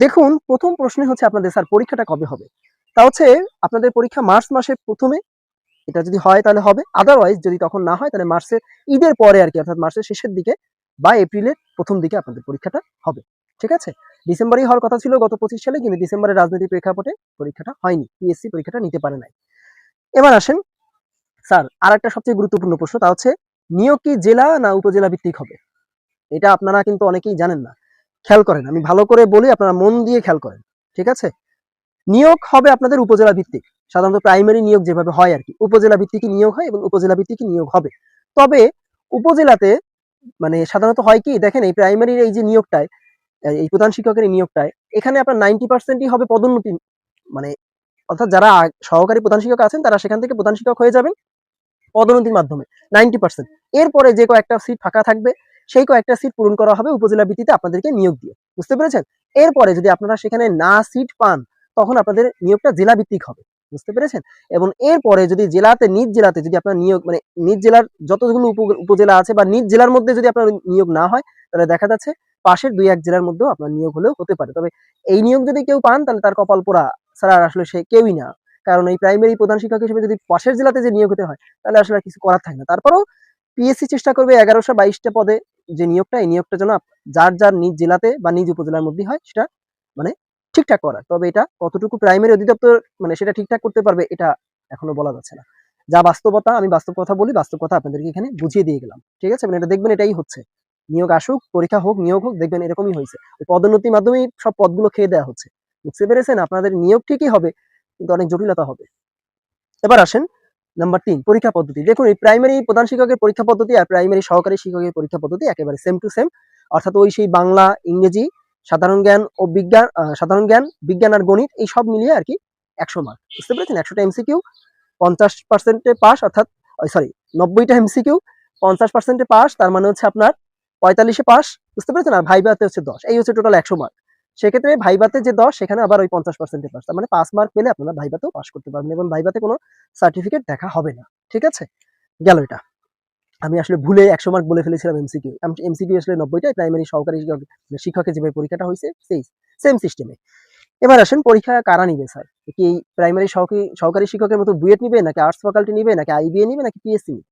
দেখুন প্রথম প্রশ্নে হচ্ছে আপনাদের স্যার পরীক্ষাটা কবে হবে? তা হচ্ছে আপনাদের পরীক্ষা মার্চ মাসের ১ম এ এটা যদি হয় তাহলে হবে। আদারওয়াইজ যদি তখন না হয় তাহলে মার্চের ঈদের পরে আরকি অর্থাৎ মার্চের শেষের দিকে বা এপ্রিলের ১ম দিকে আপনাদের পরীক্ষাটা হবে। ঠিক আছে? ডিসেম্বরেই হওয়ার কথা ছিল গত ২৫ সালে, কিন্তু ডিসেম্বরের রাজনৈতিক প্রেক্ষাপটে পরীক্ষাটা হয়নি। পিএসসি পরীক্ষাটা নিতে পারে নাই। এবার আসেন স্যার আরেকটা সবচেয়ে গুরুত্বপূর্ণ প্রশ্ন, তা হচ্ছে নিয়োগ কি জেলা না উপজেলা ভিত্তিক হবে? এটা আপনারা কিন্তু অনেকেই জানেন না। খেয়াল করেন, আমি ভালো করে বলি, আপনারা মন দিয়ে খেয়াল করেন। ঠিক আছে? নিয়োগ হবে আপনাদের উপজেলা ভিত্তিক। সাধারণত প্রাইমারি নিয়োগ যেভাবে হয় আরকি, উপজেলা ভিত্তিকই নিয়োগ হয় এবং উপজেলা ভিত্তিকই নিয়োগ হবে। তবে উপজেলাতে মানে সাধারণত হয় কি দেখেন, এই প্রাইমারির এই যে নিয়োগটায়, এই প্রধান শিক্ষকের এই নিয়োগটায় এখানে আপনার 90% হবে পদোন্নতি, মানে অর্থাৎ যারা সহকারী প্রধান শিক্ষক আছেন তারা সেখান থেকে প্রধান শিক্ষক হয়ে যাবেন পদোন্নতির মাধ্যমে 90%। এরপরে যে কয়েকটা সিট ফাঁকা থাকবে সেই কয়েকটা সিট পূরণ করা হবে উপজেলা ভিত্তিতে আপনাদেরকে নিয়োগ দিয়ে। বুঝতে পেরেছেন? এরপরে যদি আপনারা সেখানে না সিট পান তখন আপনাদের নিয়োগটা জেলা ভিত্তিক হবে। বুঝতে পেরেছেন? এবং এরপরে যদি জেলাতে নিজ জেলাতে যদি আপনার নিয়োগ মানে নিজ জেলার যতগুলো উপজেলা আছে বা নিজ জেলার মধ্যে যদি আপনার নিয়োগ না হয় তাহলে দেখা যাচ্ছে পাশের ২-১ জেলার মধ্যেও আপনার নিয়োগ হলেও হতে পারে। তবে এই নিয়োগ যদি কেউ পান তাহলে তার কপাল পোড়া, ছাড়া আর আসলে সে কেউই না। কারণ এই প্রাইমারি প্রধান শিক্ষক হিসেবে যদি পাশের জেলাতে যে নিয়োগ হতে হয় তাহলে আসলে আর কিছু করার থাকে না। তারপরেও পিএসসি চেষ্টা করবে ১১২২টা পদে যে নিয়োগটা, এই নিয়োগটা যেন যার যার নিজ জেলাতে বা নিজ উপজেলার মধ্যেই হয় সেটা মানে ঠিকঠাক করার। তবে এটা কতটুকু প্রাইমারি অধিদপ্তর মানে সেটা ঠিকঠাক করতে পারবে এটা এখনো বলা যাচ্ছে না। যা বাস্তবতা, আমি বাস্তব কথা বলি, বাস্তব কথা আপনাদেরকে এখানে বুঝিয়ে দিয়ে গেলাম। ঠিক আছে? মানে এটা দেখবেন এটাই হচ্ছে। নিয়োগ আসুক, পরীক্ষা হোক, নিয়োগ হোক, দেখবেন এরকমই হয়েছে। পদোন্নতির মাধ্যমেই সব পদগুলো খেয়ে দেওয়া হচ্ছে। বুঝতে পেরেছেন? আপনাদের নিয়োগ ঠিকই হবে কিন্তু অনেক জটিলতা হবে। এবার আসেন নাম্বার ৩, পরীক্ষা পদ্ধতি। দেখুন এই প্রাইমারি প্রধান শিক্ষকের পরীক্ষা পদ্ধতি আর প্রাইমারি সহকারী শিক্ষকের পরীক্ষা পদ্ধতি একেবারে সেম টু সেম। অর্থাৎ ওই সেই বাংলা, ইংরেজি, সাধারণ জ্ঞান ও বিজ্ঞান, সাধারণ জ্ঞান, বিজ্ঞান আর গণিত এই সব মিলিয়ে আরকি ১০০ মার্ক। বুঝতে পেরেছেন? ১০০টা এমসিকিউ, ৫০% এ পাস, অর্থাৎ সরি ৯০টা এমসিকিউ, ৫০% এ পাস, তার মানে হচ্ছে আপনার ৪৫ এ পাস। বুঝতে পেরেছেন? আর ভাইভাতে হচ্ছে ১০। এই হচ্ছে টোটাল ১০০ মার্ক। সেক্ষেত্রে ভাইভাতে যে ১০ সেখানে আবার ওই ৫০% এ পাস। তার মানে ৫ মার্ক পেলে আপনারা ভাইভাতেও পাস করতে পারবেন এবং ভাইভাতে কোনো সার্টিফিকেট দেখা হবে না। ঠিক আছে? গেল এটা। আমি আসলে ভুলে ১০০ মার্ক বলে ফেলেছিলাম এমসিকিউ। এমসিকিউ আসলে ৯০টা, প্রাইমারি সহকারী শিক্ষকের যেভাবে পরীক্ষাটা হইছে সেম সিস্টেমে। এবার আসেন পরীক্ষা কারা নিবে স্যার? কি প্রাইমারি সহকারী শিক্ষকের মতো বুয়েট নিবে, নাকি আর্টস ফ্যাকাল্টি নিবে, নাকি আইবিএ নিবে, নাকি পিএসসি নিবে?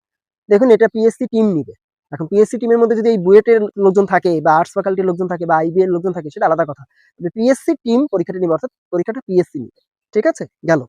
দেখুন এটা পিএসসি টিম নিবে। এখন পিএসসি টিমের মধ্যে যদি এই বুয়েটের লোকজন থাকে বা আর্টস ফ্যাকাল্টির লোকজন থাকে বা আইবিএ এর লোকজন থাকে সেটা আলাদা কথা। তবে পিএসসি টিম পরীক্ষাটা নিবে, অর্থাৎ পরীক্ষাটা পিএসসি নিবে। ঠিক আছে? গেল।